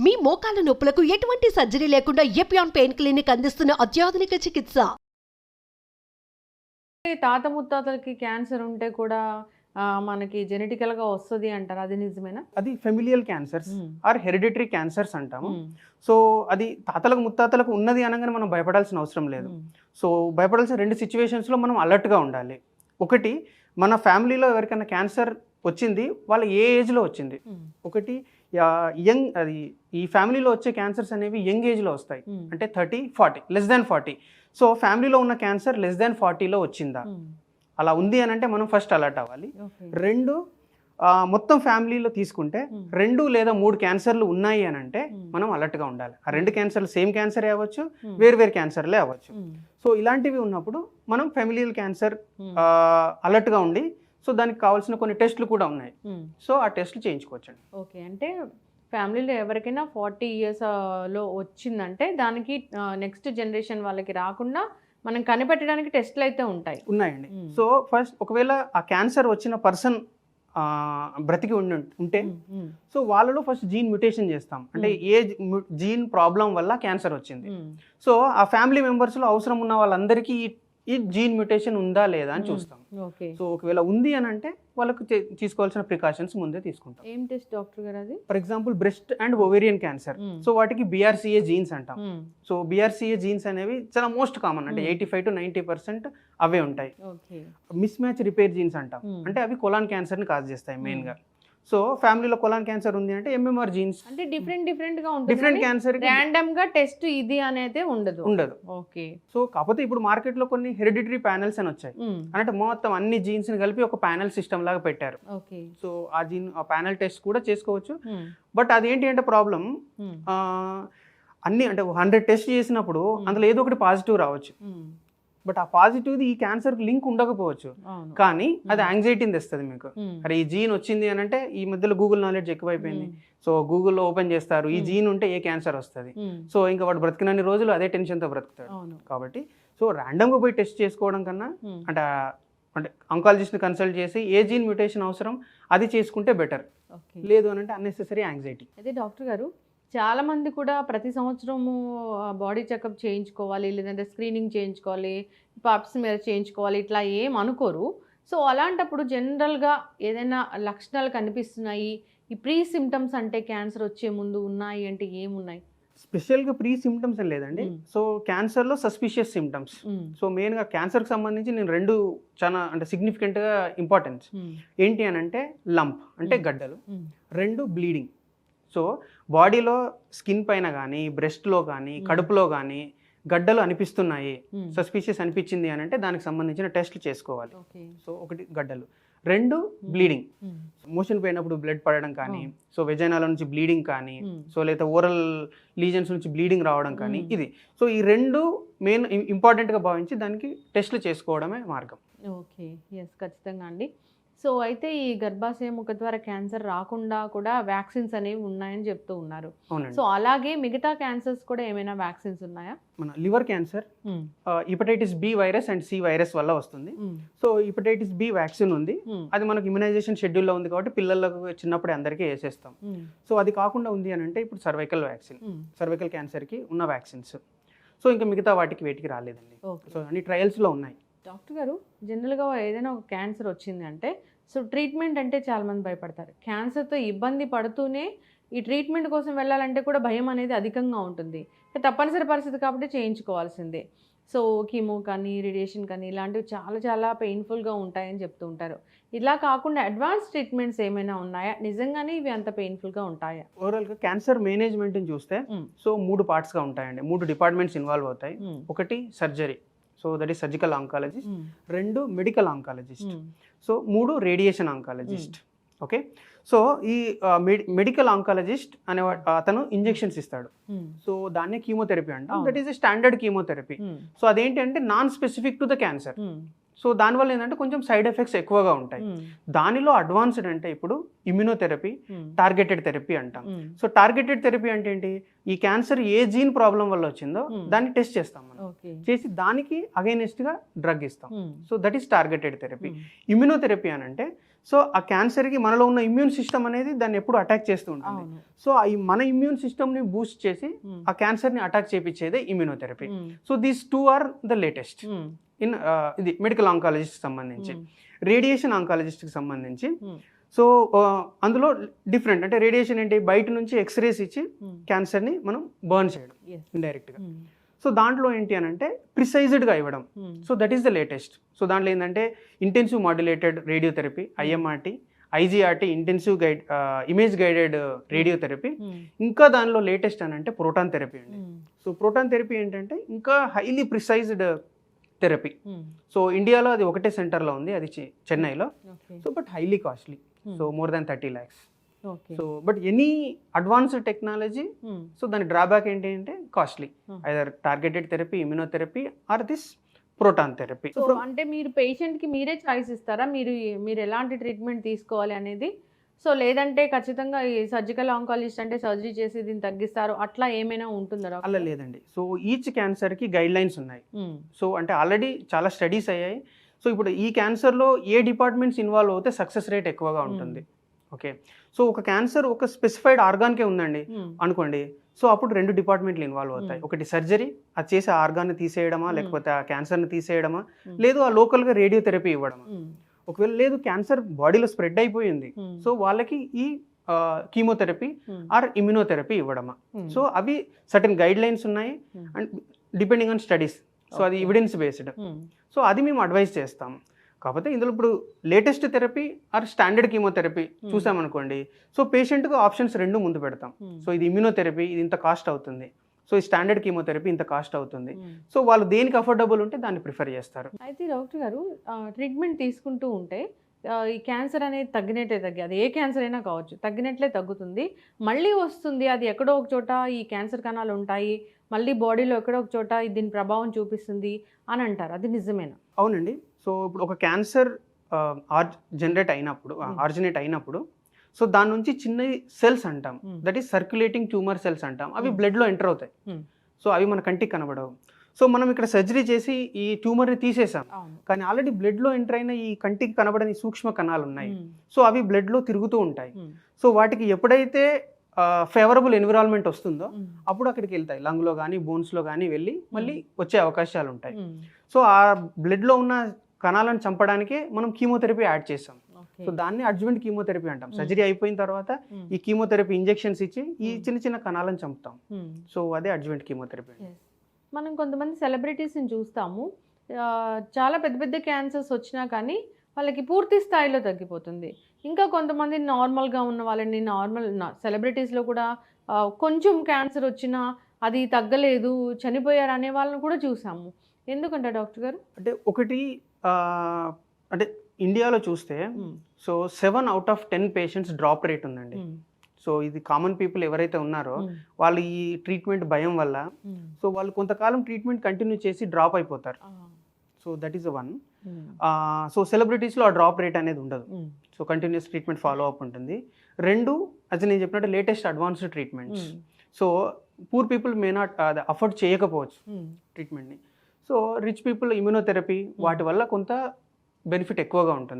మీ మోకాల నొప్పులకు ఎటువంటి సర్జరీ లేకుండా ఎపియాన్ పెయిన్ క్లినిక్ అందిస్తున్న అత్యాధునిక చికిత్స. తాత ముత్తాతలకి క్యాన్సర్ ఉంటే కూడా మనకి జెనెటికల్ గా వస్తుంది అంటారు, అది నిజమేనా? అది familial cancers or hereditary cancers అంటాము. సో అది తాతలకు ముత్తాతలకు ఉన్నది అనగానే మనం భయపడాల్సిన అవసరం లేదు. సో భయపడాల్సిన రెండు సిచ్యువేషన్స్లో మనం అలర్ట్గా ఉండాలి. ఒకటి, మన ఫ్యామిలీలో ఎవరికైనా క్యాన్సర్ వచ్చింది, వాళ్ళ ఏ ఏజ్లో వచ్చింది. ఒకటి యంగ్, అది ఈ ఫ్యామిలీలో వచ్చే క్యాన్సర్స్ అనేవి యంగ్ ఏజ్లో వస్తాయి, అంటే 30-40, <40. సో ఫ్యామిలీలో ఉన్న క్యాన్సర్ <40లో వచ్చిందా, అలా ఉంది అని అంటే మనం ఫస్ట్ అలర్ట్ అవ్వాలి. రెండు, మొత్తం ఫ్యామిలీలో తీసుకుంటే 2 లేదా 3 క్యాన్సర్లు ఉన్నాయి అని అంటే మనం అలర్ట్గా ఉండాలి. ఆ 2 క్యాన్సర్లు సేమ్ క్యాన్సరే అవ్వచ్చు, వేరు క్యాన్సర్లే అవ్వచ్చు. సో ఇలాంటివి ఉన్నప్పుడు మనం ఫెమిలియల్ క్యాన్సర్ అలర్ట్గా ఉండి, సో దానికి కావాల్సిన కొన్ని టెస్టులు కూడా ఉన్నాయి. సో ఆ టెస్టులు చేయించుకోవచ్చండి. ఓకే, అంటే ఫ్యామిలీలో ఎవరికైనా 40 years లో వచ్చిందంటే దానికి నెక్స్ట్ జనరేషన్ వాళ్ళకి రాకుండా మనం కనిపెట్టడానికి టెస్ట్లు అయితే ఉన్నాయండి. సో ఫస్ట్, ఒకవేళ ఆ క్యాన్సర్ వచ్చిన పర్సన్ బ్రతికి ఉంటే సో వాళ్ళలో ఫస్ట్ జీన్ మ్యుటేషన్ చేస్తాం, అంటే ఏ జీన్ ప్రాబ్లం వల్ల క్యాన్సర్ వచ్చింది. సో ఆ ఫ్యామిలీ మెంబర్స్లో అవసరం ఉన్న వాళ్ళందరికీ ఈ జీన్ మ్యుటేషన్ ఉందా లేదా అని చూస్తాం. సో ఒకవేళ ఉంది అని అంటే వాళ్ళకు తీసుకోవాల్సిన ప్రికాషన్స్ ముందే తీసుకుంటాం. ఏం టెస్ట్ డాక్టర్ గారు అది? For example breast and ovarian cancer, so వాటికి BRCA జీన్స్ అంటాం. సో BRCA జీన్స్ అనేవి చాలా మోస్ట్ కామన్, అంటే 85 to 90% అవే ఉంటాయి. మిస్ మ్యాచ్ రిపేర్ జీన్స్ అంటాం, అంటే అవి కొలాన్ క్యాన్సర్ని కాజ్ చేస్తాయి మెయిన్గా. సో ఫ్యామిలీలో కొలాన్ క్యాన్సర్ ఉంది అంటే MMR జీన్స్, అంటే డిఫరెంట్ గా ఉంటుంది. డిఫరెంట్ క్యాన్సర్ ర్యాండమ్ గా టెస్ట్ ఇది అనేది ఉండదు. ఓకే. సో కాకపోతే ఇప్పుడు మార్కెట్ లో కొన్ని హెరిడిటరీ ప్యానెల్స్ అని వచ్చాయి, అంటే మొత్తం అన్ని జీన్స్ ని కలిపి ఒక ప్యానెల్ సిస్టమ్ లాగా పెట్టారు. సో ఆ ప్యానెల్ టెస్ట్ కూడా చేసుకోవచ్చు. బట్ అదేంటి అంటే ప్రాబ్లం, అన్ని అంటే 100 టెస్ట్ చేసినప్పుడు అందులో ఏదో ఒకటి పాజిటివ్ రావచ్చు. బట్ ఆ పాజిటివ్ది ఈ క్యాన్సర్కి లింక్ ఉండకపోవచ్చు, కానీ అది యాంగ్జైటీని తెస్తుంది మీకు. అరే ఈ జీన్ వచ్చింది అని అంటే, ఈ మధ్యలో గూగుల్ నాలెడ్జ్ ఎక్కువైపోయింది. సో గూగుల్లో ఓపెన్ చేస్తారు, ఈ జీన్ ఉంటే ఏ క్యాన్సర్ వస్తుంది. సో ఇంకా వాడు బ్రతికినన్ని రోజులు అదే టెన్షన్తో బ్రతుకుతాడు. కాబట్టి సో ర్యాండమ్గా పోయి టెస్ట్ చేసుకోవడం కన్నా అంటే ఆంకాలజిస్ట్ని కన్సల్ట్ చేసి ఏ జీన్ మ్యూటేషన్ అవసరం అది చేసుకుంటే బెటర్. లేదు అని అంటే అన్నెసెసరీ యాంగ్జైటీ. అదే డాక్టర్ గారు, చాలా మంది కూడా ప్రతి సంవత్సరము బాడీ చెకప్ చేయించుకోవాలి, లేదంటే స్క్రీనింగ్ చేయించుకోవాలి, పాప్స్ మీద చేయించుకోవాలి, ఇట్లా ఏం అనుకోరు. సో అలాంటప్పుడు జనరల్గా ఏదైనా లక్షణాలు కనిపిస్తున్నాయి, ఈ ప్రీ సిమ్టమ్స్ అంటే క్యాన్సర్ వచ్చే ముందు ఉన్నాయి అంటే ఏమున్నాయి? స్పెషల్గా ప్రీ సిమ్టమ్స్ అని లేదండి. సో క్యాన్సర్లో సస్పిషియస్ సిమ్టమ్స్. సో మెయిన్గా క్యాన్సర్కి సంబంధించి నేను 2 చాలా అంటే సిగ్నిఫికెంట్గా ఇంపార్టెన్స్ ఏంటి అని అంటే, లంప్ అంటే గడ్డలు, 2 బ్లీడింగ్. సో బాడీలో స్కిన్ పైన కానీ, బ్రెస్ట్లో కానీ, కడుపులో కానీ గడ్డలు అనిపిస్తున్నాయి, సస్పిషియస్ అనిపించింది అని అంటే దానికి సంబంధించిన టెస్ట్లు చేసుకోవాలి. సో ఒకటి గడ్డలు, 2 బ్లీడింగ్, మోషన్ పోయినప్పుడు బ్లడ్ పడడం కానీ, సో వెజైనాల నుంచి బ్లీడింగ్ కానీ, సో లేదా ఓరల్ లీజన్స్ నుంచి బ్లీడింగ్ రావడం కానీ, ఇది. సో ఈ 2 మెయిన్ ఇంపార్టెంట్గా భావించి దానికి టెస్ట్లు చేసుకోవడమే మార్గం. ఓకే, ఎస్, ఖచ్చితంగా అండి. సో అయితే ఈ గర్భాశయ ముఖద్వార క్యాన్సర్ రాకుండా కూడా వ్యాక్సిన్స్ అనేవి ఉన్నాయని చెప్తూ ఉన్నారు. సో అలాగే మిగతా క్యాన్సర్స్ కూడా ఏమైనా వ్యాక్సిన్స్ ఉన్నాయా? మన liver cancer hepatitis B virus and C virus వల్ల వస్తుంది. సో హెపటైటిస్ B వ్యాక్సిన్ ఉంది, అది మనకు ఇమ్యునైజేషన్ షెడ్యూల్లో ఉంది కాబట్టి పిల్లలకు చిన్నప్పుడే అందరికీ వేసేస్తాం. సో అది కాకుండా ఉంది అని అంటే ఇప్పుడు సర్వైకల్ వ్యాక్సిన్, సర్వైకల్ క్యాన్సర్కి ఉన్న వ్యాక్సిన్స్. సో ఇంకా మిగతా వేటికి రాలేదండి. సో అన్ని ట్రయల్స్లో ఉన్నాయి. డాక్టర్ గారు, జనరల్గా ఏదైనా ఒక క్యాన్సర్ వచ్చింది అంటే సో ట్రీట్మెంట్ అంటే చాలామంది భయపడతారు. క్యాన్సర్తో ఇబ్బంది పడుతూనే ఈ ట్రీట్మెంట్ కోసం వెళ్ళాలంటే కూడా భయం అనేది అధికంగా ఉంటుంది. తప్పనిసరి పరిస్థితి కాబట్టి చేయించుకోవాల్సిందే. సో కీమో కానీ, రేడియేషన్ కానీ ఇలాంటివి చాలా పెయిన్ఫుల్గా ఉంటాయని చెప్తూ ఉంటారు. ఇలా కాకుండా అడ్వాన్స్ ట్రీట్మెంట్స్ ఏమైనా ఉన్నాయా? నిజంగానే ఇవి అంత పెయిన్ఫుల్గా ఉంటాయా? ఓవరాల్గా క్యాన్సర్ మేనేజ్మెంట్ని చూస్తే సో 3 పార్ట్స్గా ఉంటాయండి, 3 డిపార్ట్మెంట్స్ ఇన్వాల్వ్ అవుతాయి. ఒకటి surgery, so that is surgical oncologist. 2 medical oncologist. So 3 radiation oncologist. Okay. So ఈ మెడికల్ ఆంకాలజిస్ట్ అనే అతను ఇంజెక్షన్స్ ఇస్తాడు. సో దాన్నే కీమోథెరపీ అంటాం. That is a standard chemotherapy. So అదేంటి అంటే non specific to the cancer. So దానివల్ల ఏంటంటే కొంచెం సైడ్ ఎఫెక్ట్స్ ఎక్కువగా ఉంటాయి. దానిలో అడ్వాన్స్డ్ అంటే ఇప్పుడు ఇమ్యూనోథెరపీ, టార్గెటెడ్ థెరపీ అంటాం. సో టార్గెటెడ్ థెరపీ అంటే ఏంటి, ఈ క్యాన్సర్ ఏ జీన్ ప్రాబ్లం వల్ల వచ్చిందో దాన్ని టెస్ట్ చేస్తాం మనం, చేసి దానికి అగైనెస్ట్ గా డ్రగ్ ఇస్తాం. So that is targeted therapy. Immunotherapy అని అంటే సో ఆ క్యాన్సర్కి మనలో ఉన్న ఇమ్యూన్ సిస్టమ్ అనేది దాన్ని ఎప్పుడు అటాక్ చేస్తూ ఉంటుంది. అవును. సో ఈ మన ఇమ్యూన్ సిస్టమ్ని బూస్ట్ చేసి ఆ క్యాన్సర్ని అటాక్ చేపించేదే immunotherapy. So these two are the latest in ఇది మెడికల్ ఆంకాలజిస్ట్ సంబంధించి. రేడియేషన్ ఆంకాలజిస్ట్కి సంబంధించి సో అందులో డిఫరెంట్, అంటే రేడియేషన్ ఏంటి, బయట నుంచి ఎక్స్రేస్ ఇచ్చి క్యాన్సర్ని మనం బర్న్ చేయడం ఇండైరెక్ట్గా. సో దాంట్లో ఏంటి అని అంటే ప్రిసైజ్డ్గా ఇవ్వడం. So that is the latest. So దాంట్లో ఏంటంటే intensive modulated radiotherapy, IMRT, IGRT, intensive image guided radiotherapy. ఇంకా దానిలో లేటెస్ట్ అని అంటే ప్రోటాన్ థెరపీ అండి. సో ప్రోటాన్ థెరపీ ఏంటంటే ఇంకా హైలీ ప్రిసైజ్డ్ థెరపీ. సో ఇండియాలో అది ఒకటే సెంటర్లో ఉంది, అది చెన్నైలో. So but highly costly, so more than 30 lakhs. So but any advanced technology, so దాని డ్రాబ్యాక్ ఏంటి అంటే costly. Either targeted therapy, immunotherapy or this proton therapy. So అంటే మీరు పేషెంట్కి మీరే చాయిస్ ఇస్తారా, మీరు ఎలాంటి ట్రీట్మెంట్ తీసుకోవాలి అనేది? సో లేదంటే ఖచ్చితంగా ఈ సర్జికల్ ఆంకాలజిస్ట్ అంటే సర్జరీ చేసి దీన్ని తగ్గిస్తారు, అట్లా ఏమైనా ఉంటుందా? అలా లేదండి. సో ఈచ్ క్యాన్సర్కి గైడ్ లైన్స్ ఉన్నాయి. సో అంటే ఆల్రెడీ చాలా స్టడీస్ అయ్యాయి. సో ఇప్పుడు ఈ క్యాన్సర్లో ఏ డిపార్ట్మెంట్స్ ఇన్వాల్వ్ అవుతే సక్సెస్ రేట్ ఎక్కువగా ఉంటుంది. ఓకే, సో ఒక క్యాన్సర్ ఒక స్పెసిఫైడ్ ఆర్గాన్కే ఉందండి అనుకోండి, సో అప్పుడు 2 డిపార్ట్మెంట్లు ఇన్వాల్వ్ అవుతాయి. ఒకటి సర్జరీ, అది చేసే ఆర్గాన్ని తీసేయడమా, లేకపోతే ఆ క్యాన్సర్ని తీసేయడమా, లేదు ఆ లోకల్గా రేడియోథెరపీ ఇవ్వడమా. ఒకవేళ లేదు క్యాన్సర్ బాడీలో స్ప్రెడ్ అయిపోయింది, సో వాళ్ళకి ఈ కీమోథెరపీ ఆర్ ఇమ్యూనోథెరపీ ఇవ్వడమా. సో అవి సర్టన్ గైడ్ లైన్స్ ఉన్నాయి and depending on studies. So అది ఎవిడెన్స్ బేస్డ్. సో అది మేము అడ్వైస్ చేస్తాం. కాకపోతే ఇందులో ఇప్పుడు latest therapy or standard chemotherapy చూసామనుకోండి, సో పేషెంట్కి ఆప్షన్స్ 2 ముందు పెడతాం. సో ఇది ఇమ్యూనోథెరపీ, ఇది ఇంత కాస్ట్ అవుతుంది, సో ఈ స్టాండర్డ్ కీమోథెరపీ ఇంత కాస్ట్ అవుతుంది. సో వాళ్ళు దేనికి అఫోర్డబుల్ ఉంటే దాన్ని ప్రిఫర్ చేస్తారు. అయితే డాక్టర్ గారు ట్రీట్మెంట్ తీసుకుంటూ ఉంటే ఈ క్యాన్సర్ అనేది తగ్గినట్లే అది ఏ క్యాన్సర్ అయినా కావచ్చు, తగ్గినట్లే తగ్గుతుంది, మళ్ళీ వస్తుంది, అది ఎక్కడో ఒక చోట ఈ క్యాన్సర్ కణాలు ఉంటాయి, మళ్ళీ బాడీలో ఎక్కడో ఒక చోట దీని ప్రభావం చూపిస్తుంది అని అంటారు, అది నిజమేనా? అవునండి. సో ఇప్పుడు ఒక క్యాన్సర్ ఆరిజినేట్ అయినప్పుడు సో దాని నుంచి చిన్న సెల్స్ అంటాం, that is circulating tumour cells అంటాం. అవి బ్లడ్లో ఎంటర్ అవుతాయి. సో అవి మన కంటికి కనబడవు. సో మనం ఇక్కడ సర్జరీ చేసి ఈ ట్యూమర్ని తీసేసాం, కానీ ఆల్రెడీ బ్లడ్లో ఎంటర్ అయిన ఈ కంటికి కనబడని సూక్ష్మ కణాలు ఉన్నాయి. సో అవి బ్లడ్లో తిరుగుతూ ఉంటాయి. సో వాటికి ఎప్పుడైతే ఫేవరబుల్ ఎన్విరాన్మెంట్ వస్తుందో అప్పుడు అక్కడికి వెళ్తాయి, లంగ్లో కానీ బోన్స్లో కానీ వెళ్ళి మళ్ళీ వచ్చే అవకాశాలు ఉంటాయి. సో ఆ బ్లడ్లో ఉన్న కణాలను చంపడానికే మనం కీమోథెరపీ యాడ్ చేసాం. సో దాన్ని అడ్జువెంట్ కీమోథెరపీ అంటాం. సర్జరీ అయిపోయిన తర్వాత ఈ కీమోథెరపీ ఇంజెక్షన్స్ ఇచ్చి ఈ చిన్న చిన్న కణాలను చంపుతాం. సో అదే అడ్జువెంట్ కీమోథెరపీ. మనం కొంతమంది సెలబ్రిటీస్ని చూస్తాము, చాలా పెద్ద పెద్ద క్యాన్సర్స్ వచ్చినా కానీ వాళ్ళకి పూర్తి స్థాయిలో తగ్గిపోతుంది. ఇంకా కొంతమంది నార్మల్గా ఉన్న వాళ్ళని, సెలబ్రిటీస్లో కూడా కొంచెం క్యాన్సర్ వచ్చినా అది తగ్గలేదు, చనిపోయారు అనే వాళ్ళని కూడా చూసాము. ఎందుకంటే డాక్టర్ గారు, అంటే ఒకటి అంటే ఇండియాలో చూస్తే so 7 out of 10 patients drop rate ఉందండి. సో ఇది కామన్ పీపుల్ ఎవరైతే ఉన్నారో వాళ్ళు ఈ ట్రీట్మెంట్ భయం వల్ల సో వాళ్ళు కొంతకాలం ట్రీట్మెంట్ కంటిన్యూ చేసి డ్రాప్ అయిపోతారు. So that is one. So సెలబ్రిటీస్లో ఆ డ్రాప్ రేట్ అనేది ఉండదు. So continuous treatment follow up ఉంటుంది. 2, అది నేను చెప్పినట్టు latest advanced treatments. So poor people may not afford చేయకపోవచ్చు ట్రీట్మెంట్ని. సో రిచ్ పీపుల్ ఇమ్యూనోథెరపీ వాటి వల్ల కొంత బెనిఫిట్ ఎక్కువగా ఉంటుంది.